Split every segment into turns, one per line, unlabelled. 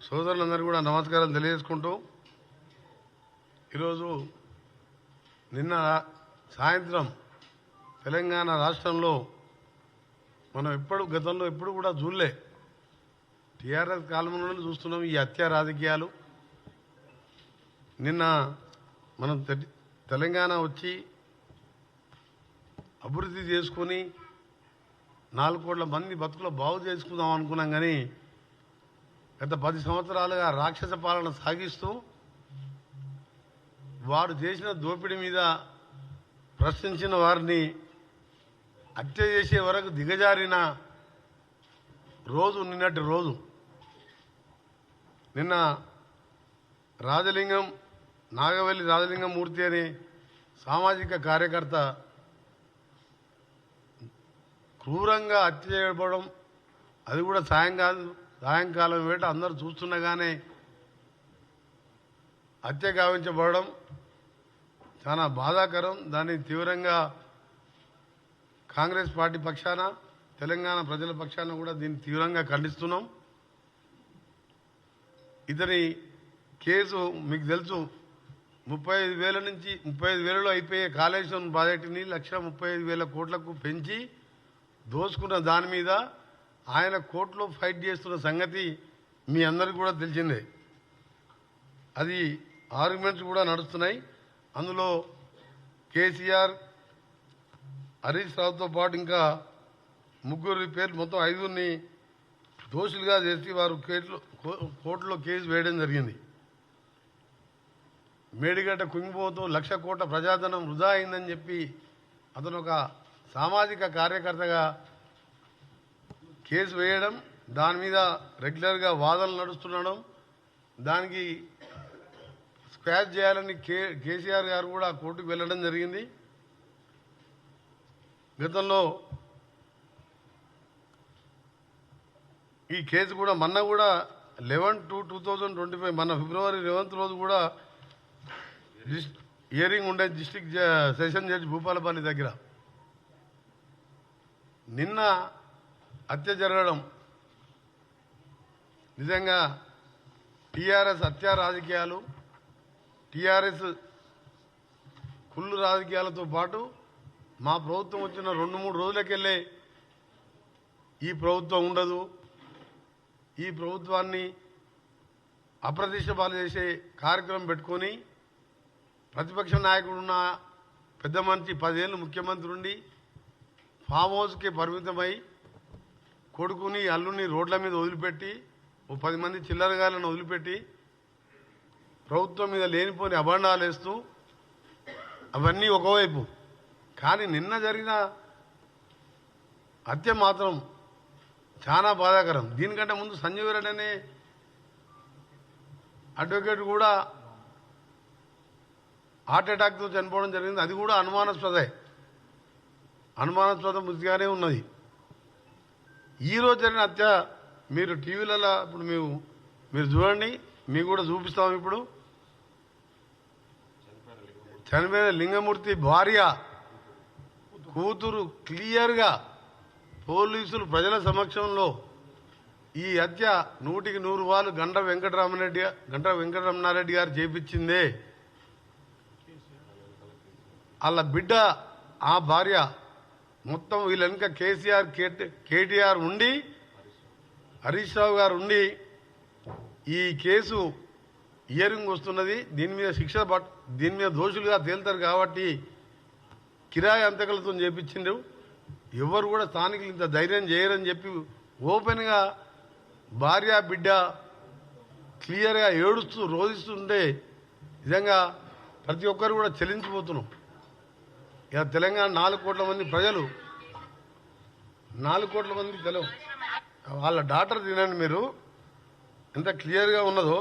సోదరులందరూ కూడా నమస్కారం తెలియజేసుకుంటూ ఈరోజు నిన్న సాయంత్రం తెలంగాణ రాష్ట్రంలో మనం గతంలో ఎప్పుడు కూడా చూడలే టీఆర్ఎస్ కాలంలో చూస్తున్నాం ఈ హత్య రాజకీయాలు. నిన్న మనం తెలంగాణ వచ్చి అభివృద్ధి చేసుకొని 4 కోట్ల మంది బతుకులు బాగు చేసుకుందాం అనుకున్నాం. కానీ గత 10 సంవత్సరాలుగా రాక్షస పాలన సాగిస్తూ వారు చేసిన దోపిడీ మీద ప్రశ్నించిన వారిని హత్య చేసే వరకు దిగజారిన రోజు నిన్నటి రోజు. నిన్న నాగవెల్లి రాజలింగం మూర్తి అనే సామాజిక కార్యకర్త క్రూరంగా హత్య చేయబడడం, అది కూడా సాయంకాలం వేట అందరూ చూస్తుండగానే హత్య గావించబడడం చాలా బాధాకరం. దాన్ని తీవ్రంగా కాంగ్రెస్ పార్టీ పక్షాన, తెలంగాణ ప్రజల పక్షాన కూడా దీన్ని తీవ్రంగా ఖండిస్తున్నాం. ఇతని కేసు మీకు తెలుసు, 35,000 నుంచి 35,000లో అయిపోయే కాళేశ్వరం ప్రాజెక్టుని 1,35,000 కోట్లకు పెంచి దోచుకున్న దాని మీద ఆయన కోర్టులో ఫైట్ చేస్తున్న సంగతి మీ అందరికీ కూడా తెలిసిందే. అది ఆర్గ్యుమెంట్స్ కూడా నడుస్తున్నాయి. అందులో కేసీఆర్, హరీష్ రావుతో పాటు ఇంకా 3 పేర్లు, మొత్తం 5గురిని దోషులుగా చేసి వారు కోర్టులో కేసు వేయడం జరిగింది. మేడిగడ్డ కుంగిపోతూ 1,00,000 కోట్ల ప్రజాధనం వృధా అయిందని చెప్పి అతను ఒక సామాజిక కార్యకర్తగా కేసు వేయడం, దాని మీద రెగ్యులర్గా వాదనలు నడుస్తుండడం, దానికి స్క్వాష్ చేయాలని కేసీఆర్ గారు కూడా కోర్టుకు వెళ్ళడం జరిగింది. గతంలో ఈ కేసు కూడా మొన్న కూడా 11/2/2025 మన ఫిబ్రవరి 11 రోజు కూడా హియరింగ్ ఉండే డిస్ట్రిక్ట్ సెషన్ జడ్జి భూపాలపల్లి దగ్గర. నిన్న హత్య జరగడం నిజంగా టీఆర్ఎస్ హత్య రాజకీయాలు, టీఆర్ఎస్ కుళ్ళు రాజకీయాలతో పాటు మా ప్రభుత్వం వచ్చిన 2-3 రోజులకెళ్ళే ఈ ప్రభుత్వం ఉండదు, ఈ ప్రభుత్వాన్ని అప్రతిష్ట పాలు చేసే కార్యక్రమం పెట్టుకొని ప్రతిపక్ష నాయకుడున్న పెద్ద మనిషి 10 ఏళ్ళు ముఖ్యమంత్రి ఉండి ఫామ్ హౌస్కి పరిమితమై కొడుకుని అల్లుని రోడ్ల మీద వదిలిపెట్టి 10 మంది చిల్లరగాలను వదిలిపెట్టి ప్రభుత్వం మీద లేనిపోని అభండాలు వేస్తూ, అవన్నీ ఒకవైపు. కానీ నిన్న జరిగిన హత్య మాత్రం చాలా బాధాకరం. దీనికంటే ముందు సంజీవ్ రెడ్డి అనే అడ్వకేట్ కూడా హార్ట్ అటాక్తో చనిపోవడం జరిగింది. అది కూడా అనుమానాస్పద మృతిగానే ఉన్నది. ఈరోజు జరిగిన హత్య మీరు టీవీలలో ఇప్పుడు మీరు చూడండి, మీకు కూడా చూపిస్తాం. ఇప్పుడు చనిపోయిన లింగమూర్తి భార్య కూతురు క్లియర్గా పోలీసులు ప్రజల సమక్షంలో ఈ హత్య 100కి 100 వాళ్ళు గంట వెంకటరమణారెడ్డి గారు చేపించిందే. వాళ్ళ బిడ్డ, ఆ భార్య, మొత్తం వీళ్ళ వెనుక కేసీఆర్, కేటీఆర్ ఉండి, హరీష్ రావు గారు ఉండి ఈ కేసు హియరింగ్ వస్తున్నది. దీని మీద దోషులుగా తేలుతారు కాబట్టి కిరాయి అంతకులతో చేపించిండ్రు. ఎవరు కూడా స్థానికులు ఇంత ధైర్యం చేయరని చెప్పి ఓపెన్గా భార్య బిడ్డ క్లియర్గా ఏడుస్తూ రోధిస్తుంటే నిజంగా ప్రతి ఒక్కరు కూడా చెల్లించిపోతున్నాం. ఇక తెలంగాణ 4 కోట్ల మంది ప్రజలు, 4 కోట్ల మంది వాళ్ళ డాటర్ తినండి మీరు ఎంత క్లియర్గా ఉన్నదో.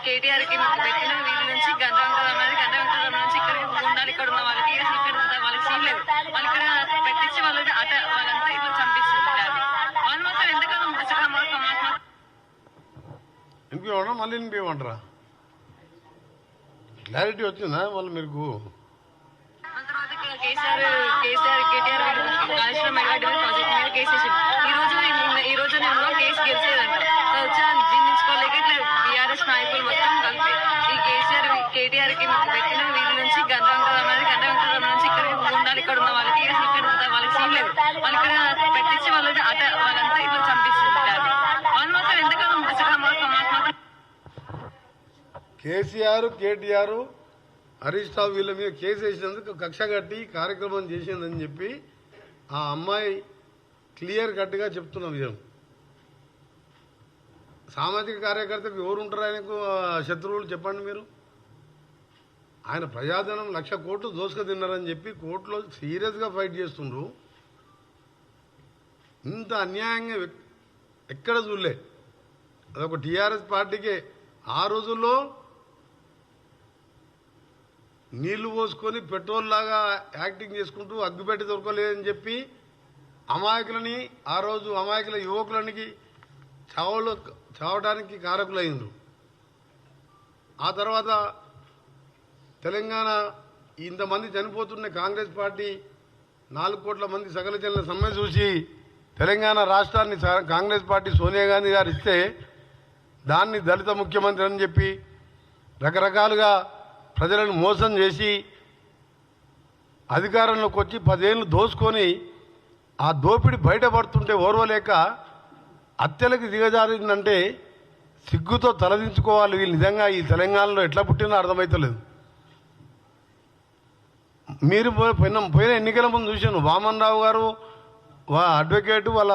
కేటీఆర్ కి పెట్టిన వీళ్ళ నుంచి గంట నుంచి ఇక్కడికి ఉండాలి, ఇక్కడ ఉన్న వాళ్ళకి సీన్ లేదు, వాళ్ళు ఇక్కడ పెట్టించి వాళ్ళంతా ఇట్లా చంపిస్తున్నారు. వాళ్ళు మాత్రం ఎందుకన్నా
ఇంకేమన్నా మళ్ళీ ఇంకేమంటారా? క్లారిటీ వచ్చిందా మళ్ళీ మీకు?
కేసీఆర్ కేటీఆర్ కాళేశ్వరం మెగాడి ప్రాజెక్ట్ మీద కేసు వేసింది. ఈ రోజు నేను కేసు గెలిచేదంట వచ్చా జీర్ణించుకోలేక ఇట్లా బీఆర్ఎస్ నాయకులు మొత్తం కలిపి ఈ కేటీఆర్ కి పెట్టిన వీధి నుంచి గంధ వెంకటరామ నుంచి ఇక్కడికి ఉండాలి. ఇక్కడ ఉన్న వాళ్ళకి ఇక్కడ వాళ్ళకి సీన్ లేదు. వాళ్ళు ఇక్కడ పెట్టించి వాళ్ళని వాళ్ళంతా ఇట్లా చంపిస్తుంటారు. వాళ్ళు మాత్రం ఎందుకన్నా మాకు
కేసీఆర్ కేటీఆర్ హరీష్ రావు వీళ్ళ మీద కేసు వేసినందుకు కక్ష కట్టి కార్యక్రమం చేసిందని చెప్పి ఆ అమ్మాయి క్లియర్ కట్గా చెప్తున్న విషయం. సామాజిక కార్యకర్తకు ఎవరు ఉంటారు ఆయనకు శత్రువులు చెప్పండి మీరు? ఆయన ప్రజాధనం 1,00,000 కోట్లు దోసుక తిన్నారని చెప్పి కోర్టులో సీరియస్గా ఫైట్ చేస్తుండ్రు. ఇంత అన్యాయంగా ఎక్కడ చూడలే. అదొక టీఆర్ఎస్ పార్టీకే. ఆ రోజుల్లో నీళ్లు పోసుకొని పెట్రోల్ లాగా యాక్టింగ్ చేసుకుంటూ అగ్గిపెట్టి దొరకలేదని చెప్పి అమాయకులని ఆ రోజు అమాయకుల యువకులనికి చావడానికి కారకులైండ్రు. ఆ తర్వాత తెలంగాణ ఇంతమంది చనిపోతున్న కాంగ్రెస్ పార్టీ 4 కోట్ల మంది సకల జనుల సమ్మె చూసి తెలంగాణ రాష్ట్రాన్ని కాంగ్రెస్ పార్టీ సోనియా గాంధీ గారు ఇస్తే దాన్ని దళిత ముఖ్యమంత్రి అని చెప్పి రకరకాలుగా ప్రజలను మోసం చేసి అధికారంలోకి వచ్చి 10 ఏళ్ళు దోసుకొని ఆ దోపిడి బయటపడుతుంటే ఓర్వలేక హత్యలకు దిగజారిందంటే సిగ్గుతో తలదించుకోవాలి. వీళ్ళు నిజంగా ఈ తెలంగాణలో ఎట్లా పుట్టినా అర్థమవుతలేదు. మీరు పోయిన ఎన్నికల ముందు చూశాను, వామన్ రావు గారు అడ్వకేటు వాళ్ళ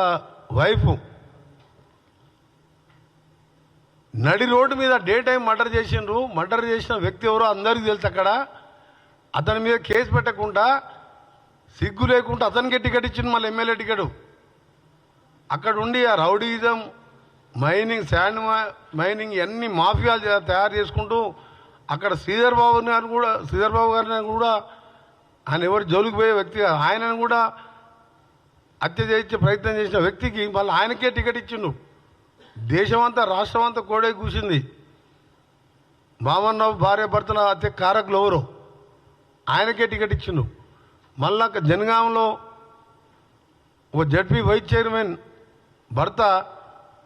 వైఫ్ నడి రోడ్డు మీద డే టైం మర్డర్ చేసిండ్రు. మర్డర్ చేసిన వ్యక్తి ఎవరో అందరికీ తెలుసు. అక్కడ అతని మీద కేసు పెట్టకుండా సిగ్గు లేకుండా అతనికే టికెట్ ఇచ్చింది, మళ్ళీ ఎమ్మెల్యే టికెట్. అక్కడ ఉండి ఆ రౌడీజం, మైనింగ్, శాండ్ మైనింగ్ అన్ని మాఫియాలు తయారు చేసుకుంటూ అక్కడ శ్రీధర్ బాబు గారిని కూడా ఆయన ఎవరు జోలికి పోయే వ్యక్తి, ఆయనను కూడా హత్య చేయించే ప్రయత్నం చేసిన వ్యక్తికి మళ్ళీ ఆయనకే టికెట్ ఇచ్చిండు. దేశమంతా రాష్ట్రం అంతా కోడే కూసింది. వామన్రావు భార్య భర్తల హత్య కారకులు ఎవరు, ఆయనకే టికెట్ ఇచ్చిండు. మళ్ళా జనగాంలో ఓ జడ్పీ వైస్ చైర్మన్ భర్త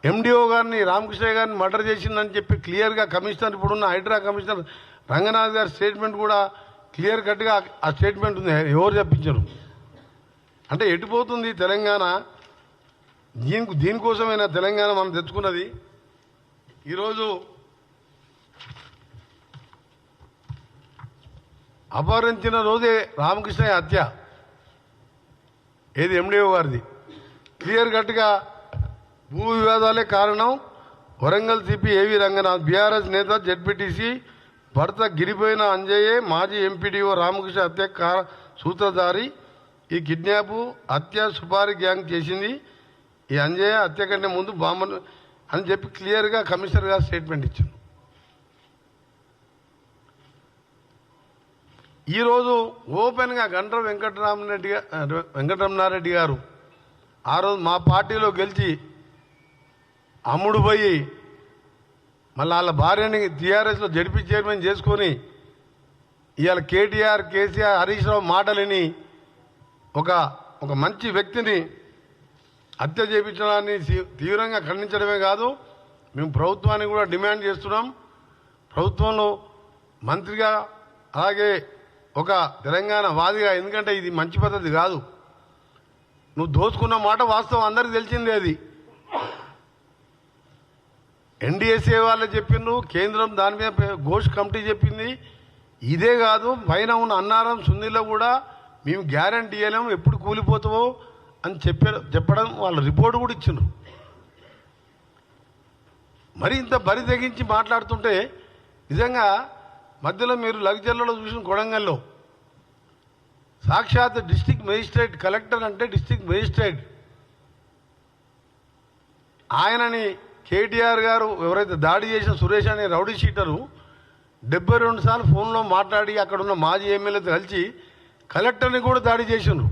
ఎండిఓ గారిని రామకృష్ణ గారిని మర్డర్ చేసిందని చెప్పి క్లియర్గా కమిషనర్, ఇప్పుడున్న హైడ్రా కమిషనర్ రంగనాథ్ గారి స్టేట్మెంట్ కూడా క్లియర్ కట్గా ఆ స్టేట్మెంట్ ఉంది. ఎవరు చెప్పించారు అంటే ఎటుపోతుంది తెలంగాణ? దీనికోసమైనా తెలంగాణ మనం తెచ్చుకున్నది. ఈరోజు అపహరించిన రోజే రామకృష్ణయ్య హత్య, ఏది ఎండిఓ గారిది. క్లియర్ కట్గా భూ వివాదాలే కారణం. వరంగల్ సిపి ఏవి రంగనాథ్, బీఆర్ఎస్ నేత, జెడ్పీటీసీ భర్త గిరిపోయిన అంజయ్యే మాజీ ఎంపీడీఓ రామకృష్ణ హత్య సూత్రధారి. ఈ కిడ్నాప్ హత్య సుపారీ గ్యాంగ్ చేసింది. ఈ అంజయ్య హత్య కంటే ముందు బాంబను అని చెప్పి క్లియర్గా కమిషనర్ గారు స్టేట్మెంట్ ఇచ్చారు. ఈరోజు ఓపెన్గా గండ్ర వెంకటరమణారెడ్డి గారు ఆ రోజు మా పార్టీలో గెలిచి అమ్ముడు పోయి మళ్ళీ వాళ్ళ భార్యని టీఆర్ఎస్లో జడ్పీ చైర్మన్ చేసుకొని ఇవాళ కేటీఆర్, కేసీఆర్, హరీష్ రావు మాటలని ఒక మంచి వ్యక్తిని హత్య చేయించడాన్ని తీవ్రంగా ఖండించడమే కాదు, మేము ప్రభుత్వానికి కూడా డిమాండ్ చేస్తున్నాం. ప్రభుత్వంలో మంత్రిగా అలాగే ఒక తెలంగాణ వాదిగా, ఎందుకంటే ఇది మంచి పద్ధతి కాదు. నువ్వు దోచుకున్న మాట వాస్తవం అందరికీ తెలిసిందే. అది ఎన్డీఎస్ఏ వాళ్ళు చెప్పిండ్రు, కేంద్రం దాని మీద ఘోష్ కమిటీ చెప్పింది. ఇదే కాదు, పైన ఉన్న అన్నారం సుందీలో కూడా మేము గ్యారంటీ ఇవ్వలేము, ఎప్పుడు కూలిపోతావో అని చెప్పడం వాళ్ళ రిపోర్ట్ కూడా ఇచ్చిండ్రు. మరి ఇంత బరి తెగించి మాట్లాడుతుంటే నిజంగా మధ్యలో మీరు లగ్జర్లలో చూసిన కొడంగల్లో సాక్షాత్ డిస్ట్రిక్ట్ మేజిస్ట్రేట్, కలెక్టర్ అంటే డిస్ట్రిక్ట్ మేజిస్ట్రేట్, ఆయనని కేటీఆర్ గారు ఎవరైతే దాడి చేసిన సురేష్ అనే రౌడీ షీటరు 72 సార్లు ఫోన్లో మాట్లాడి అక్కడున్న మాజీ ఎమ్మెల్యేతో కలిసి కలెక్టర్ని కూడా దాడి చేసిండ్రు.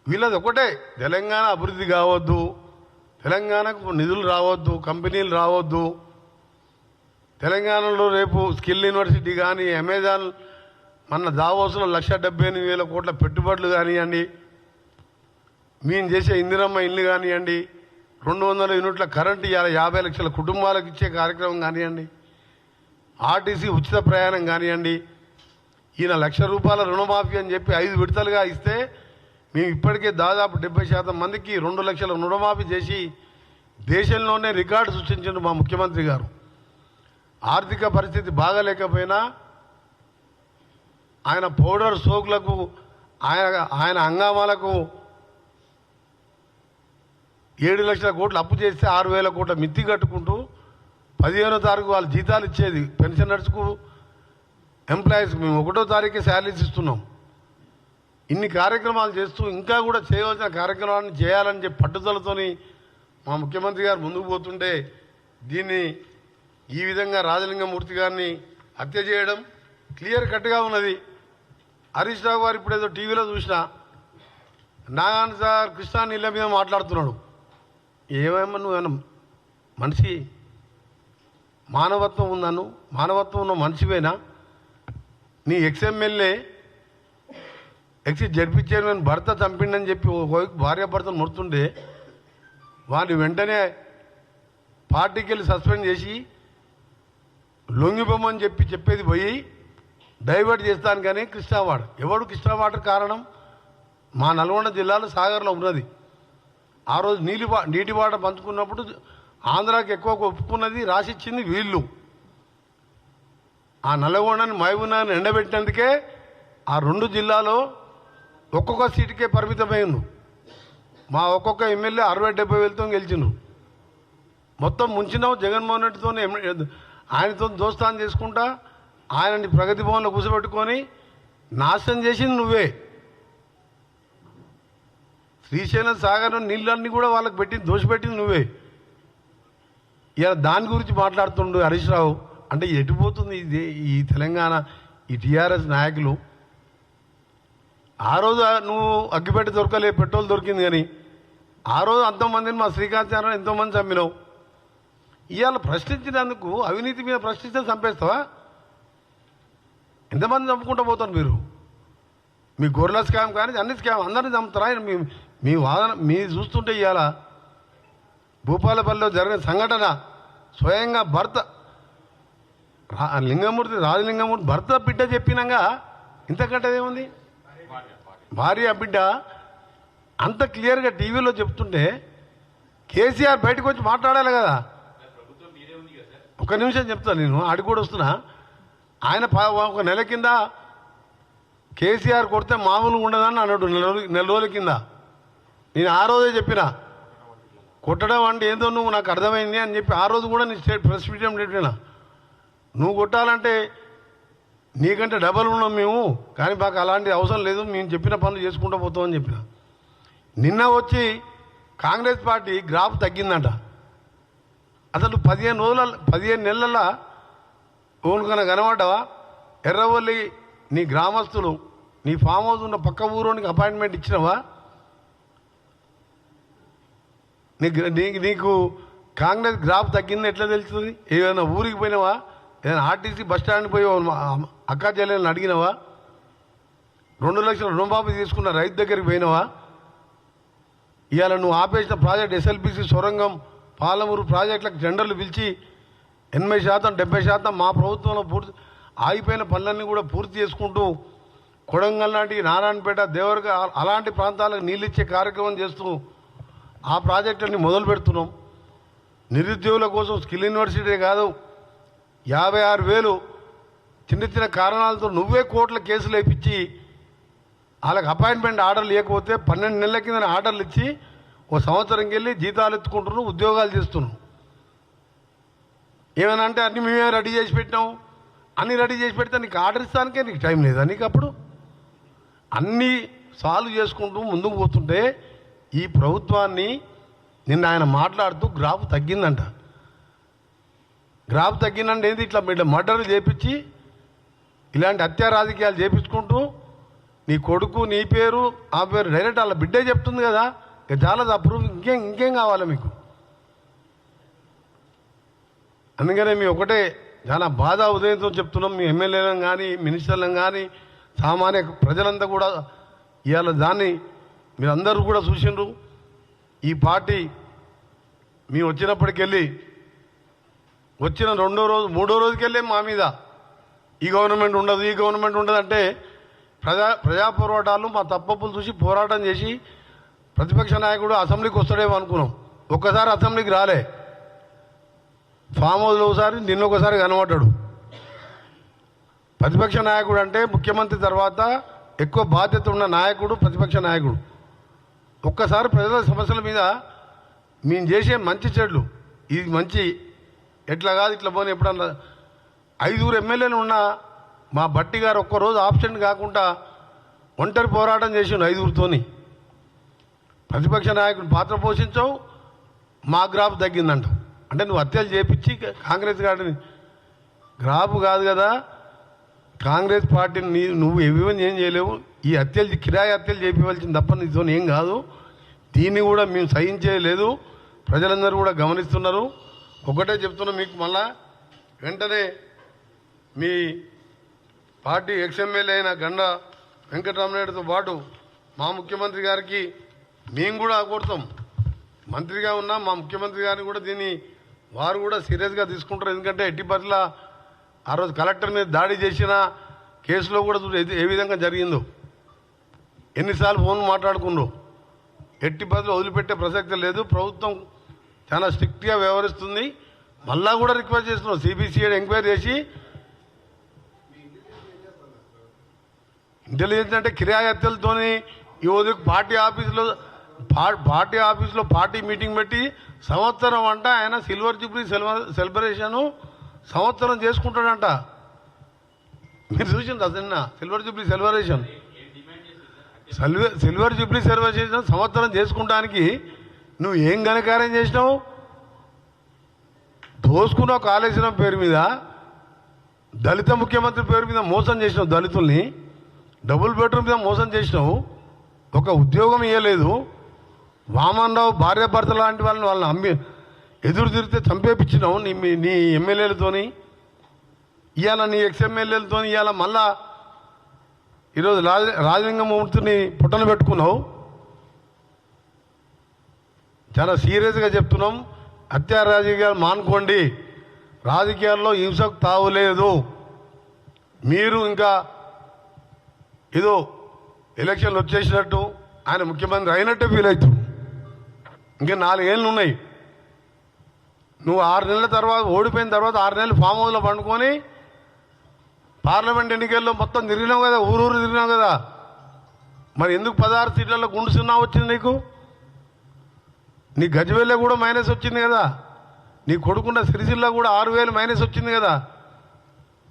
వీళ్ళది ఒకటే, తెలంగాణ అభివృద్ధి కావద్దు, తెలంగాణకు నిధులు రావద్దు, కంపెనీలు రావద్దు, తెలంగాణలో రేపు స్కిల్ యూనివర్సిటీ కానీ, అమెజాన్ మన దావోసులో 1,78,000 కోట్ల పెట్టుబడులు కానివ్వండి, మేము చేసే ఇందిరమ్మ ఇల్లు కానివ్వండి, 200 యూనిట్ల కరెంటు ఇవాళ 50 లక్షల కుటుంబాలకు ఇచ్చే కార్యక్రమం కానివ్వండి, ఆర్టీసీ ఉచిత ప్రయాణం కానివ్వండి, ఈయన ₹1,00,000 రుణమాఫీ అని చెప్పి 5 విడతలుగా ఇస్తే మేము ఇప్పటికే దాదాపు 70% మందికి 2 లక్షల రుణమాఫీ చేసి దేశంలోనే రికార్డు సృష్టించిన మా ముఖ్యమంత్రి గారు. ఆర్థిక పరిస్థితి బాగాలేకపోయినా ఆయన పౌడర్ సోకులకు ఆయన హంగామాలకు 7 లక్షల కోట్లు అప్పు చేస్తే 6,000 కోట్ల మిత్తి కట్టుకుంటూ 15వ తారీఖు వాళ్ళు జీతాలు ఇచ్చేది పెన్షనర్స్కు ఎంప్లాయీస్కి మేము 1వ తారీఖే శాలరీస్ ఇస్తున్నాం. ఇన్ని కార్యక్రమాలు చేస్తూ ఇంకా కూడా చేయవలసిన కార్యక్రమాన్ని చేయాలని చెప్పి పట్టుదలతోని మా ముఖ్యమంత్రి గారు ముందుకు పోతుంటే దీన్ని ఈ విధంగా రాజలింగమూర్తి గారిని హత్య చేయడం క్లియర్ కట్గా ఉన్నది. హరీష్ రావు గారు ఇప్పుడు ఏదో టీవీలో చూసిన నాగాన్ సార్ కృష్ణా నీళ్ళ మీద మాట్లాడుతున్నాడు. ఏమేమో నువ్వేమన్నా మనిషి మానవత్వం ఉందను, మానవత్వం ఉన్న మనిషివేనా? నీ ఎక్స్ఎమ్మెల్యే జడ్పీ చైర్మన్ భర్త చంపిండని చెప్పి భార్య భర్తను ముడుతుండే వాడిని వెంటనే పార్టీకి వెళ్ళి సస్పెండ్ చేసి లొంగిపోమని చెప్పేది పోయి డైవర్ట్ చేస్తాను. కానీ కృష్ణా వాటర్ ఎవడు కృష్ణా వాటర్ కారణం మా నల్గొండ జిల్లాలో సాగర్లో ఉన్నది. ఆ రోజు నీటి వాటర్ పంచుకున్నప్పుడు ఆంధ్రాకి ఎక్కువ ఒప్పుకున్నది రాసిచ్చింది వీళ్ళు. ఆ నల్గొండని మహబూబ్నగర్ని ఎండబెట్టినందుకే ఆ 2 జిల్లాలో ఒక్కొక్క సీటుకే పరిమితమైండు. మా ఒక్కొక్క ఎమ్మెల్యే 60-70 వేలతో గెలిచిండు. మొత్తం ముంచినావు జగన్మోహన్ రెడ్డితో ఆయనతో దోస్తాన్ చేసుకుంటా ఆయనని ప్రగతి భవన్లో కూర్చోబెట్టుకొని నాశనం చేసింది నువ్వే. శ్రీశైలం సాగర్ నీళ్ళన్నీ కూడా వాళ్ళకి పెట్టింది దోషపెట్టింది నువ్వే. ఇలా దాని గురించి మాట్లాడుతుండు హరీష్ రావు. అంటే ఎటుపోతుంది ఇది ఈ తెలంగాణ ఈ టీఆర్ఎస్ నాయకులు? ఆ రోజు నువ్వు అగ్గిపెట్టి దొరకలే, పెట్రోల్ దొరికింది. కానీ ఆ రోజు అంతమందిని మా శ్రీకాంత్ చారణ ఎంతోమంది చంపినావు. ఇవాళ ప్రశ్నించినందుకు అవినీతి మీద ప్రశ్నిస్తే చంపేస్తావా? ఎంతమంది చంపుకుంటూ పోతారు మీరు? మీ గొర్రెల స్కామ్ కానీ అన్ని స్కామ్ అందరినీ చంపుతారా? మీ వాదన మీ చూస్తుంటే ఇవాళ భూపాలపల్లిలో జరిగిన సంఘటన స్వయంగా భర్త రాజలింగమూర్తి భర్త బిడ్డ చెప్పినాక ఇంతకంటేదేముంది? భార్య బిడ్డ అంత క్లియర్గా టీవీలో చెప్తుంటే కేసీఆర్ బయటకు వచ్చి మాట్లాడాలి కదా. ఒక నిమిషం చెప్తాను, నేను ఆడికి కూడా వస్తున్నా. ఆయన ఒక నెల కింద కేసీఆర్ కొడితే మామూలుగా ఉండదని అన్నాడు. నెల రోజుల కింద నేను ఆ రోజే చెప్పిన కొట్టడం అంటే ఏందో నువ్వు నాకు అర్థమైంది అని చెప్పి ఆ రోజు కూడా నేను ప్రెస్ మీడియం పెట్టినా. నువ్వు కొట్టాలంటే నీకంటే డబల్ ఉన్నాం మేము, కానీ మాకు అలాంటి అవసరం లేదు, మేము చెప్పిన పనులు చేసుకుంటూ పోతామని చెప్పిన. నిన్న వచ్చి కాంగ్రెస్ పార్టీ గ్రాఫ్ తగ్గిందంట. అసలు 15 నెలల ఓనుకన్నా కనబడ్డావా? ఎర్రవల్లి నీ గ్రామస్తులు నీ ఫామ్ హౌస్ ఉన్న పక్క ఊరోనికి అపాయింట్మెంట్ ఇచ్చినావా? నీకు కాంగ్రెస్ గ్రాఫ్ తగ్గింది ఎట్లా తెలుస్తుంది? ఏదైనా ఊరికి పోయినావా? ఏదైనా ఆర్టీసీ బస్ స్టాండ్కి పోయి అక్కా చెల్లెలను అడిగినావా? 2 లక్షల రుణమాఫీ తీసుకున్న రైతు దగ్గరికి పోయినావా? ఇవాళ నువ్వు ఆపేసిన ప్రాజెక్ట్ ఎస్ఎల్బిసి సొరంగం పాలమూరు ప్రాజెక్టులకు టెండర్లు పిలిచి 80% 70% మా ప్రభుత్వంలో పూర్తి ఆగిపోయిన పనులన్నీ కూడా పూర్తి చేసుకుంటూ కొడంగల్ లాంటి నారాయణపేట దేవరగా అలాంటి ప్రాంతాలకు నీళ్ళు ఇచ్చే కార్యక్రమం చేస్తూ ఆ ప్రాజెక్టుని మొదలు పెడుతున్నాం. నిరుద్యోగుల కోసం స్కిల్ యూనివర్సిటీ కాదు 56,000 చిన్న చిన్న కారణాలతో నువ్వే కోట్ల కేసులు వేయించి వాళ్ళకి అపాయింట్మెంట్ ఆర్డర్లు ఇవ్వకపోతే 12 నెలల కింద ఆర్డర్లు ఇచ్చి 1 సంవత్సరంకి వెళ్ళి జీతాలు ఎత్తుకుంటున్నావు, ఉద్యోగాలు చేస్తున్నావు. ఏమైనా అంటే అన్ని మేమే రెడీ చేసి పెట్టినాం, అన్నీ రెడీ చేసి పెడితే నీకు ఆర్డర్ ఇస్తానికే నీకు టైం లేదా? నీకు అప్పుడు అన్నీ సాల్వ్ చేసుకుంటూ ముందుకు పోతుంటే ఈ ప్రభుత్వాన్ని నిన్న ఆయన మాట్లాడుతూ గ్రాఫ్ తగ్గిందంట. గ్రాఫ్ తగ్గిందంటే ఏంది? ఇట్లా మర్డర్లు చేపించి ఇలాంటి హత్యా రాజకీయాలు చేపించుకుంటూ నీ కొడుకు నీ పేరు ఆ పేరు డైరెక్ట్ వాళ్ళ బిడ్డే చెప్తుంది కదా. ఇక చాలా అప్రూవ్ ఇంకేం కావాలి మీకు? అందుకనే మీ ఒకటే చాలా బాధ ఉదయంతో చెప్తున్నాం. మీ ఎమ్మెల్యేలను కానీ మినిస్టర్లను కానీ సామాన్య ప్రజలంతా కూడా ఇవాళ దాన్ని మీరందరూ కూడా చూసిండ్రు. ఈ పార్టీ మేము వచ్చినప్పటికెళ్ళి వచ్చిన రెండో రోజు మూడో రోజుకెళ్ళే మా మీద ఈ గవర్నమెంట్ ఉండదు ఈ గవర్నమెంట్ ఉండదు అంటే ప్రజా పోరాటాలు మా తప్పులు చూసి పోరాటం చేసి ప్రతిపక్ష నాయకుడు అసెంబ్లీకి వస్తాడేమో అనుకున్నాం. ఒక్కసారి అసెంబ్లీకి రాలే, ఫామ్ హౌస్లో ఒకసారి నిన్న ఒకసారి కనబడ్డాడు. ప్రతిపక్ష నాయకుడు అంటే ముఖ్యమంత్రి తర్వాత ఎక్కువ బాధ్యత ఉన్న నాయకుడు ప్రతిపక్ష నాయకుడు. ఒక్కసారి ప్రజల సమస్యల మీద మేము చేసే మంచి చెడ్లు ఇది మంచి ఎట్లా కాదు ఇట్లా పోనీ ఎప్పుడన్నా 5 ఎమ్మెల్యేలు ఉన్న మా బట్టి గారు ఒక్కరోజు ఆబ్సెంట్ కాకుండా ఒంటరి పోరాటం చేసిండు 5 ప్రతిపక్ష నాయకుడు పాత్ర పోషించావు, మా గ్రాఫ్ తగ్గిందంట. అంటే నువ్వు హత్యలు చేపించి కాంగ్రెస్ గారిని గ్రాఫ్ కాదు కదా, కాంగ్రెస్ పార్టీని నువ్వు ఏమేమి ఏం చేయలేవు. ఈ హత్యలు కిరాయి హత్యలు చేపించవలసింది తప్ప నీతో ఏం కాదు. దీన్ని కూడా మేము సహించేయలేదు. ప్రజలందరూ కూడా గమనిస్తున్నారు. ఒకటే చెప్తున్నాం మీకు, మళ్ళా వెంటనే మీ పార్టీ ఎక్స్ఎమ్మెల్యే అయిన గండ వెంకటరామనాయుడుతో పాటు మా ముఖ్యమంత్రి గారికి మేము కూడా కోరుతాం. మంత్రిగా ఉన్నా మా ముఖ్యమంత్రి గారిని కూడా దీన్ని వారు కూడా సీరియస్గా తీసుకుంటారు. ఎందుకంటే ఎట్టి పరిస్థితుల్లో ఆ రోజు కలెక్టర్ మీద దాడి చేసిన కేసులో కూడా ఏ విధంగా జరిగిందో, ఎన్నిసార్లు ఫోన్ మాట్లాడుకున్నారు. ఎట్టి పరిస్థితుల్లో వదిలిపెట్టే ప్రసక్తి లేదు. ప్రభుత్వం చాలా స్ట్రిక్ట్గా వ్యవహరిస్తుంది. మళ్ళా కూడా రిక్వెస్ట్ చేస్తున్నాం, సిబిసిఐడి ఎంక్వైరీ చేసి ఇంటెలిజెన్స్ అంటే కిరాయి హత్యలతోని ఈ ఉదయం పార్టీ ఆఫీసులో పార్టీ మీటింగ్ పెట్టి సంవత్సరం అంట ఆయన సిల్వర్ జూబ్లీ సెలబ్రేషను సంవత్సరం చేసుకుంటాడంట. మీరు చూసింది అదన్నా సిల్వర్ జూబ్లీ సెలబ్రేషన్ సంవత్సరం చేసుకుంటానికి నువ్వు ఏం ఘనకార్యం చేసినావు? దోసుకున్నావు కాళేశ్వరం పేరు మీద, దళిత ముఖ్యమంత్రి పేరు మీద మోసం చేసినావు, దళితుల్ని డబుల్ బెడ్రూమ్ మీద మోసం చేసినావు, ఒక ఉద్యోగం ఇవ్వలేదు. వామన్ రావు భార్య భర్త లాంటి వాళ్ళని ఎదురు తిరిగితే చంపేపించినావు నీ ఎమ్మెల్యేలతోని, ఇవాళ నీ ఎక్స్ఎమ్మెల్యేలతో. ఇవాళ మళ్ళా ఈరోజు రాజలింగమూర్తిని పుట్టన పెట్టుకున్నావు. చాలా సీరియస్గా చెప్తున్నాం, హత్యా రాజకీయాలు మానుకోండి. రాజకీయాల్లో హింసకు తావులేదు. మీరు ఇంకా ఏదో ఎలక్షన్లు వచ్చేసినట్టు ఆయన ముఖ్యమంత్రి అయినట్టే ఫీల్ అవుతావు. ఇంకా 4 ఏళ్ళు ఉన్నాయి. నువ్వు 6 నెలల తర్వాత ఓడిపోయిన తర్వాత 6 నెలలు ఫామ్ హౌస్లో పండుకొని పార్లమెంట్ ఎన్నికల్లో మొత్తం తిరిగినావు కదా, ఊరు తిరిగినావు కదా. మరి ఎందుకు 16 సీట్లలో గుండు 0 వచ్చింది నీకు? నీ గజ్వేల్లో కూడా మైనస్ వచ్చింది కదా, నీ కొడుకున్న సిరిసిల్ల కూడా 6,000 మైనస్ వచ్చింది కదా,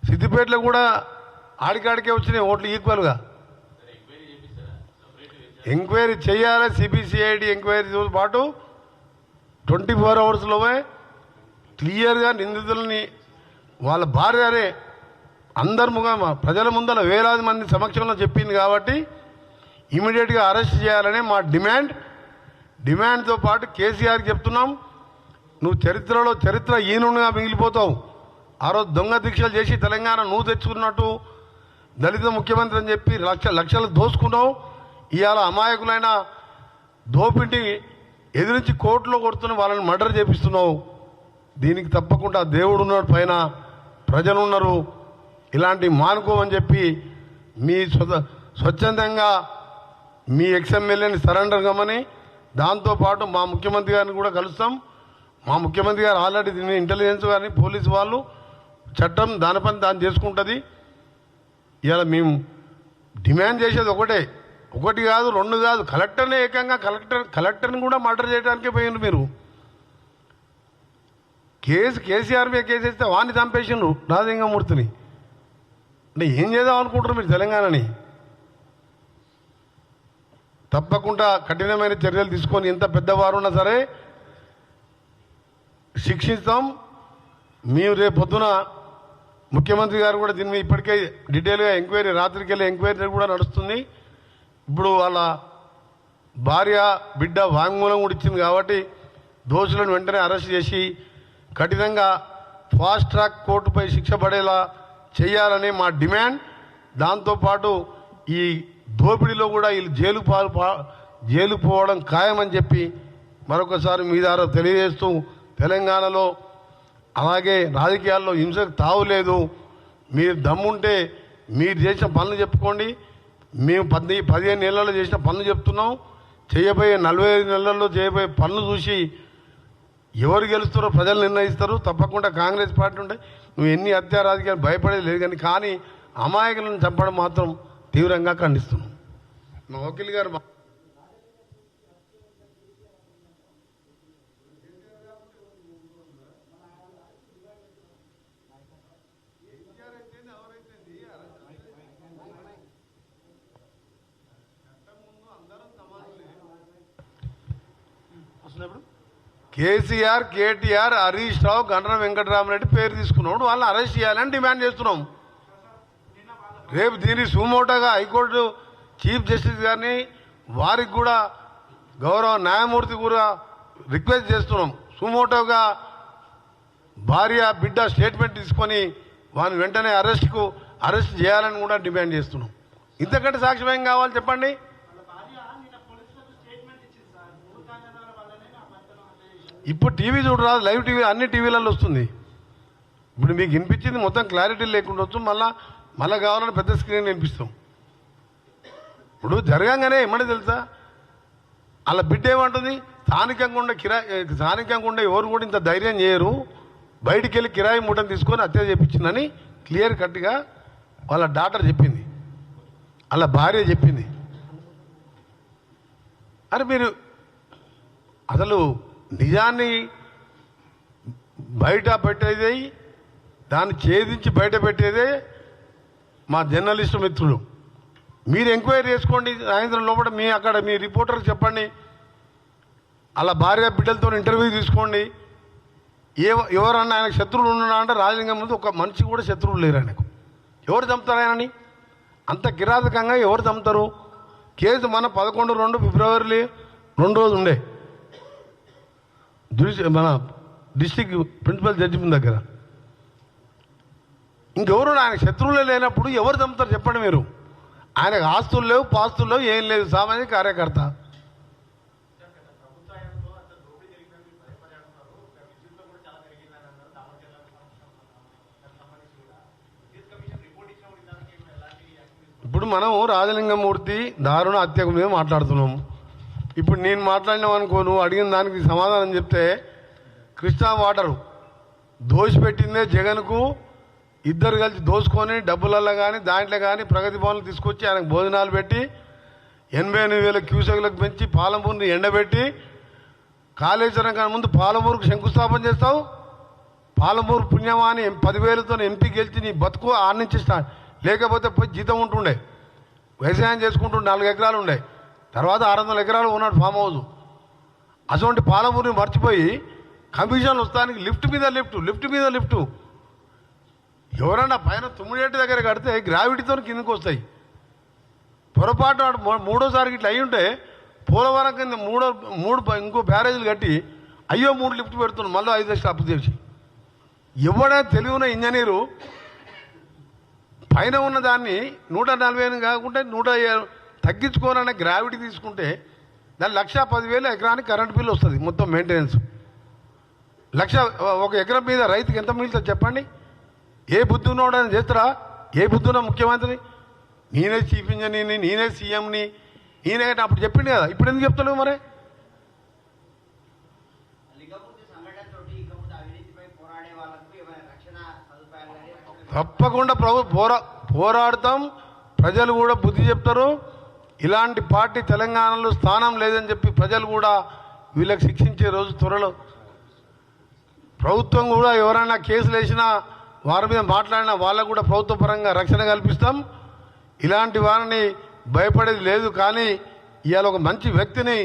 సిద్దిపేటలో కూడా ఆడికాడికే వచ్చినాయి ఓట్లు ఈక్వల్గా. ఎంక్వైరీ చేయాలి. సిబిసిఐడి ఎంక్వైరీతో పాటు 24 అవర్స్లోనే క్లియర్గా నిందితులని వాళ్ళ భార్యనే అందరి ప్రజల ముందర వేలాది మంది సమక్షంలో చెప్పింది కాబట్టి ఇమీడియట్గా అరెస్ట్ చేయాలనే మా డిమాండ్తో పాటు కేసీఆర్కి చెప్తున్నాం, నువ్వు చరిత్ర ఈనుగా మిగిలిపోతావు. ఆ రోజు దొంగ దీక్షలు చేసి తెలంగాణ నువ్వు తెచ్చుకున్నట్టు దళిత ముఖ్యమంత్రి అని చెప్పి లక్షలు దోసుకున్నావు. ఇవాళ అమాయకులైన దోపిడి ఎదిరించి కోర్టులో కొడుతున్న వాళ్ళని మర్డర్ చేపిస్తున్నావు. దీనికి తప్పకుండా దేవుడు ఉన్నాడు, పైన ప్రజలు ఉన్నారు. ఇలాంటి మానుకోమని చెప్పి మీ స్వచ్ఛందంగా మీ ఎక్స్ఎమ్మెల్యేని సరెండర్ కమ్మని, దాంతోపాటు మా ముఖ్యమంత్రి గారిని కూడా కలుస్తాం. మా ముఖ్యమంత్రి గారు ఆల్రెడీ దీన్ని ఇంటెలిజెన్స్ కానీ పోలీసు వాళ్ళు చట్టం దాని పని దాన్ని చేసుకుంటుంది. ఇవాళ మేము డిమాండ్ చేసేది ఒకటి కాదు 2 కాదు, కలెక్టర్నే ఏకంగా కలెక్టర్ని కూడా మర్డర్ చేయడానికే పోయిండ్రు మీరు. కేసీఆర్ మీద కేసు వేస్తే వాడిని చంపేసిండ్రు రాజలింగమూర్తిని. అంటే ఏం చేద్దాం అనుకుంటారు మీరు తెలంగాణని? తప్పకుండా కఠినమైన చర్యలు తీసుకొని ఎంత పెద్దవారు ఉన్నా సరే శిక్షిస్తాం. మేము రేపు పొద్దున ముఖ్యమంత్రి గారు కూడా దీన్ని ఇప్పటికే డీటెయిల్గా ఎంక్వైరీ, రాత్రికి వెళ్ళి ఎంక్వైరీ కూడా నడుస్తుంది. ఇప్పుడు వాళ్ళ భార్య బిడ్డ వాంగ్మూలం కూడా ఇచ్చింది కాబట్టి దోషులను వెంటనే అరెస్ట్ చేసి కఠినంగా ఫాస్ట్ ట్రాక్ కోర్టుపై శిక్ష పడేలా చేయాలని మా డిమాండ్. దాంతోపాటు ఈ దోపిడీలో కూడా వీళ్ళు జైలు పోవడం ఖాయమని చెప్పి మరొకసారి మీ ద్వారా తెలియజేస్తూ తెలంగాణలో అలాగే రాజకీయాల్లో హింసకు తావులేదు. మీరు దమ్ముంటే మీరు చేసిన పనులు చెప్పుకోండి. మేము 15 నెలల్లో చేసిన పనులు చెప్తున్నాం. చేయబోయే 45 నెలల్లో చేయబోయే పనులు చూసి ఎవరు గెలుస్తారో ప్రజలు నిర్ణయిస్తారు. తప్పకుండా కాంగ్రెస్ పార్టీ ఉంటే నువ్వు ఎన్ని హత్యా రాజకీయాలు భయపడేది లేదు కానీ అమాయకులను చంపడం మాత్రం తీవ్రంగా ఖండిస్తున్నాం. మా వకీల్ గారు కేసీఆర్, కేటీఆర్, హరీష్ రావు, గండ్ర వెంకటరామరెడ్డి పేరు తీసుకున్నాడు. వాళ్ళని అరెస్ట్ చేయాలని డిమాండ్ చేస్తున్నాం. రేపు దీన్ని సుమోటోగా హైకోర్టు చీఫ్ జస్టిస్ గారిని వారికి కూడా గౌరవ న్యాయమూర్తి కూడా రిక్వెస్ట్ చేస్తున్నాం. సుమోటోగా భార్య బిడ్డ స్టేట్మెంట్ తీసుకొని వారిని వెంటనే అరెస్ట్ చేయాలని కూడా డిమాండ్ చేస్తున్నాం. ఇంతకంటే సాక్ష్యం ఏం కావాలి చెప్పండి. ఇప్పుడు టీవీ చూడరాదు, లైవ్ టీవీ అన్ని టీవీలలో వస్తుంది. ఇప్పుడు మీకు వినిపించింది మొత్తం క్లారిటీ లేకుండా వస్తుంది. మళ్ళీ కావాలని పెద్ద స్క్రీన్ వినిపిస్తాం. ఇప్పుడు జరగంగానే ఏమన్నా తెలుసా, అలా బిడ్డ ఏమంటుంది, స్థానికంగా ఉండే ఎవరు కూడా ఇంత ధైర్యం చేయరు, బయటికి వెళ్ళి కిరాయి మూటను తీసుకొని హత్య చేయించిందని క్లియర్ కట్గా వాళ్ళ డాటర్ చెప్పింది, వాళ్ళ భార్య చెప్పింది. అరే మీరు అసలు నిజాన్ని బయట పెట్టేదే, దాన్ని ఛేదించి బయట పెట్టేదే మా జర్నలిస్టు మిత్రులు. మీరు ఎంక్వైరీ చేసుకోండి సాయంత్రం లోపల. అక్కడ మీ రిపోర్టర్కి చెప్పండి, అలా భార్య బిడ్డలతో ఇంటర్వ్యూ తీసుకోండి. ఎవరన్నా ఆయనకు శత్రువులు ఉన్నా అంటే రాజలింగం ముందు ఒక మనిషి కూడా శత్రువులు లేరు ఆయనకు. ఎవరు చంపుతారు ఆయనని? అంత కిరాతకంగా ఎవరు చంపుతారు? కేసు మన 11/2 ఫిబ్రవరి 2 రోజు ఉండే మన డిస్టిక్ ప్రిన్సిపల్ జడ్జి దగ్గర. ఇంకెవరు ఆయన శత్రువులే లేనప్పుడు ఎవరు చంపుతారు చెప్పండి మీరు? ఆయనకు ఆస్తులు లేవు, పాస్తులు లేవు, ఏం లేదు, సామాజిక కార్యకర్త. ఇప్పుడు మనం రాజలింగమూర్తి దారుణ హత్య మీద మాట్లాడుతున్నాము. ఇప్పుడు నేను మాట్లాడినాం అనుకో, నువ్వు అడిగిన దానికి సమాధానం చెప్తే కృష్ణా వాటరు దోసిపెట్టిందే జగన్కు. ఇద్దరు కలిసి దోసుకొని డబ్బులలో కానీ దాంట్లో కానీ ప్రగతి భవన్లు తీసుకొచ్చి ఆయనకు భోజనాలు పెట్టి 88,000 క్యూసెక్లకు పెంచి పాలమూరుని ఎండబెట్టి కాళేశ్వరం కానీ ముందు పాలమూరుకు శంకుస్థాపన చేస్తావు. పాలమూరు పుణ్యమాని 10,000తో ఎంపీ గెలిచి నీ బతుకు ఆడించి లేకపోతే పోయి జీతం ఉంటుండే, వ్యవసాయం చేసుకుంటుండే, 4 ఎకరాలు ఉండే, తర్వాత 600 ఎకరాలు ఉన్నాడు ఫామ్ హౌస్. అటువంటి పాలమూరుని మర్చిపోయి కమిషన్లు వస్తానికి లిఫ్ట్ మీద లిఫ్ట్. ఎవరన్నా పైన తుమ్మిడేటి దగ్గర కడితే గ్రావిటీతో కిందకు వస్తాయి. పొరపాటు మూడోసారికి ఇట్లా అయ్యి ఉంటే పోలవరం కింద ఇంకో బ్యారేజీలు కట్టి 3 లిఫ్ట్ పెడుతున్నాం, మళ్ళీ 5 లక్షలు అప్పు చేసి. ఎవడైనా తెలివిన ఇంజనీరు పైన ఉన్న దాన్ని 140 కాకుండా 150 తగ్గించుకోవాలనే గ్రావిటీ తీసుకుంటే దాని 1,10,000 ఎకరానికి కరెంట్ బిల్లు వస్తుంది. మొత్తం మెయింటెనెన్స్ 1,00,000 ఒక ఎకరం మీద రైతుకి ఎంత మిగులుతుంది చెప్పండి? ఏ బుద్ధి ఉన్నవాడని చేస్తారా? ఏ బుద్ధి ఉన్న ముఖ్యమంత్రి? నేనే చీఫ్ ఇంజనీర్ని, నేనే సీఎంని, నేనే అప్పుడు చెప్పింది కదా, ఇప్పుడు ఎందుకు చెప్తలేవు మరి? తప్పకుండా పోరాడతాం. ప్రజలు కూడా బుద్ధి చెప్తారు. ఇలాంటి పార్టీ తెలంగాణలో స్థానం లేదని చెప్పి ప్రజలు కూడా వీళ్ళకి శిక్షించే రోజు త్వరలో. ప్రభుత్వం కూడా ఎవరైనా కేసులు వేసినా వారి మీద మాట్లాడినా వాళ్ళకు కూడా ప్రభుత్వ పరంగా రక్షణ కల్పిస్తాం. ఇలాంటి వారిని భయపడేది లేదు. కానీ ఇవాళ ఒక మంచి వ్యక్తిని,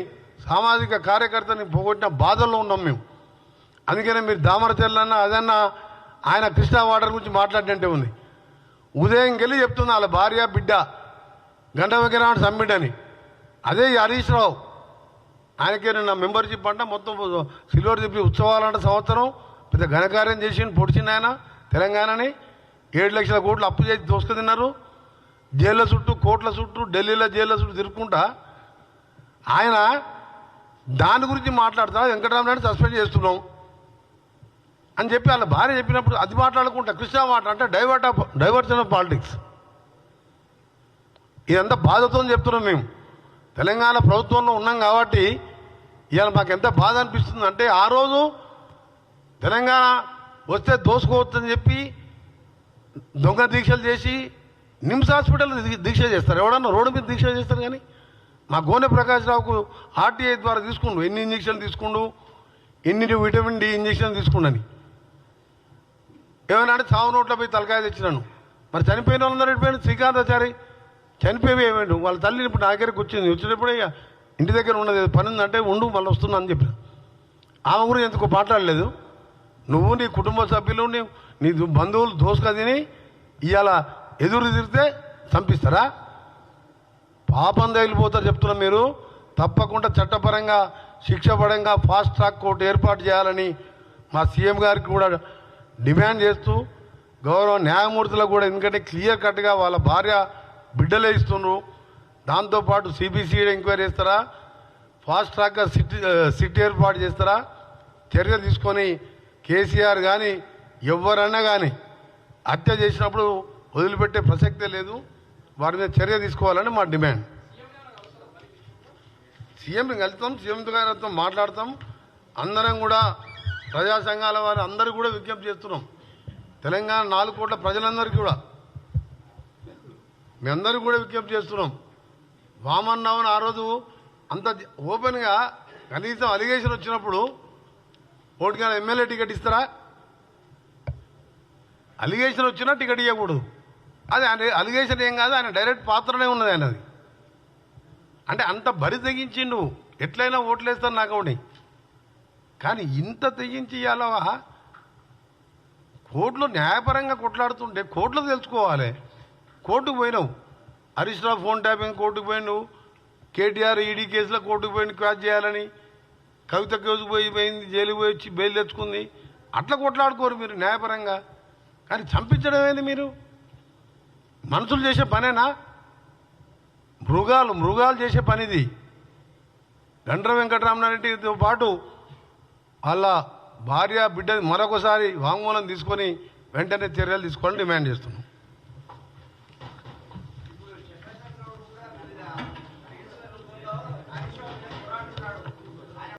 సామాజిక కార్యకర్తని పోగొట్టిన బాధల్లో ఉన్నాం మేము. అందుకనే మీరు దామరచర్లన్నా అదన్నా ఆయన కృష్ణా వాటర్ గురించి మాట్లాడినట్టే ఉంది. ఉదయం వెళ్ళి చెప్తుంది వాళ్ళ భార్య బిడ్డ గంట వెంకటరామన్ సమ్మిట్. అదే హరీష్ రావు ఆయనకే నా మెంబర్షిప్ అంట మొత్తం సిల్వర్ జూబ్లీ ఉత్సవాలంట సంవత్సరం పెద్ద ఘనకార్యం చేసి పొడిచింది ఆయన తెలంగాణని. 7 లక్షల కోట్లు అప్పు చేసి దోసుకు తిన్నారు. జైళ్ళ చుట్టూ కోట్ల చుట్టూ ఢిల్లీలో జైళ్ళ చుట్టూ తిరుక్కుంటా ఆయన దాని గురించి మాట్లాడుతున్నా వెంకటరామనాయుడు సస్పెండ్ చేస్తున్నాం అని చెప్పి వాళ్ళ భార్య చెప్పినప్పుడు అది మాట్లాడుకుంటా కృష్ణ మాట అంటే డైవర్షన్ ఆఫ్ పాలిటిక్స్. ఇదంతా బాధతో చెప్తున్నాం. మేము తెలంగాణ ప్రభుత్వంలో ఉన్నాం కాబట్టి ఇవాళ మాకు ఎంత బాధ అనిపిస్తుంది అంటే ఆ రోజు తెలంగాణ వస్తే దోసుకోవచ్చని చెప్పి దొంగ దీక్షలు చేసి నిమ్స్ హాస్పిటల్ దీక్ష చేస్తారు. ఎవడన్నా రోడ్డు మీద దీక్ష చేస్తారు. కానీ మా గోనె ప్రకాశ్రావుకు ఆర్టీఐ ద్వారా తీసుకుండు ఎన్ని ఇంజక్షన్లు తీసుకుండు, ఎన్ని విటమిన్ డి ఇంజక్షన్ తీసుకుండని ఏమైనా అంటే చావు నోట్లో పోయి తలకాయ తెచ్చినాను. మరి చనిపోయిన వాళ్ళందరూ వెళ్ళిపోయాను. శ్రీకాంతాచారి చనిపోయి ఏమైండు, వాళ్ళ తల్లిని ఇప్పుడు నా దగ్గరికి వచ్చింది. వచ్చినప్పుడే ఇంటి దగ్గర ఉన్నది పని ఉందంటే ఉండు మళ్ళీ వస్తున్నా అని చెప్పిన. ఆమె గురించి ఎందుకు మాట్లాడలేదు. నువ్వు నీ కుటుంబ సభ్యులు నీ బంధువులు దోసుక తిని ఇవాళ ఎదురు తిరిగితే చంపిస్తారా? పాపం తగిలిపోతారు చెప్తున్నా. మీరు తప్పకుండా చట్టపరంగా శిక్షపరంగా ఫాస్ట్ ట్రాక్ కోర్టు ఏర్పాటు చేయాలని మా సీఎం గారికి కూడా డిమాండ్ చేస్తూ గౌరవ న్యాయమూర్తులకు కూడా, ఎందుకంటే క్లియర్ కట్గా వాళ్ళ భార్య బిడ్డలే ఇస్తున్నారు. దాంతోపాటు సిబిసిఐడి ఎంక్వైరీ చేస్తారా, ఫాస్ట్ ట్రాక్గా సిట్ ఏర్పాటు చేస్తారా, చర్య తీసుకొని కేసీఆర్ కానీ ఎవరన్నా కానీ హత్య చేసినప్పుడు వదిలిపెట్టే ప్రసక్తే లేదు. వారి మీద చర్య తీసుకోవాలని మా డిమాండ్. సీఎంని కలుస్తాం, సీఎం గారితో మాట్లాడతాం. అందరం కూడా ప్రజా సంఘాల వారు అందరూ కూడా విజ్ఞప్తి చేస్తున్నాం. తెలంగాణ 4 కోట్ల ప్రజలందరికీ కూడా మీ అందరూ కూడా విజ్ఞప్తి చేస్తున్నాం. వామన్నావుని ఆ రోజు అంత ఓపెన్గా కనీసం అలిగేషన్ వచ్చినప్పుడు ఓటుగా ఎమ్మెల్యే టికెట్ ఇస్తారా? అలిగేషన్ వచ్చినా టికెట్ ఇవ్వకూడదు. అది ఆయన అలిగేషన్ ఏం కాదు, ఆయన డైరెక్ట్ పాత్రనే ఉన్నది ఆయనది. అంటే అంత బరి తెగించిండు, ఎట్లయినా ఓట్లేస్తాను నాకు ఒకటి. కానీ ఇంత తెగించి ఇవ్వాలా? కోర్టులో న్యాయపరంగా కొట్లాడుతుంటే కోర్టులో తెలుసుకోవాలి. కోర్టుకు పోయినావు, హరీష్ రావు ఫోన్ ట్యాపింగ్ కోర్టుకు పోయినావు, కేటీఆర్ ఈడీ కేసులో కోర్టుకు పోయిన క్వాచ్ చేయాలని, కవిత కేసుకు పోయింది, జైలుకు పోయి వచ్చి బెయిల్ తెచ్చుకుంది. అట్లా కొట్లాడుకోరు మీరు న్యాయపరంగా. కానీ చంపించడం ఏంది? మీరు మనుషులు చేసే పనేనా? మృగాలు చేసే పనిది. గండ్ర వెంకటరామనారెడ్డితో పాటు వాళ్ళ భార్య బిడ్డ మరొకసారి వాంగ్మూలం తీసుకొని వెంటనే చర్యలు తీసుకోవాలని డిమాండ్ చేస్తున్నాం.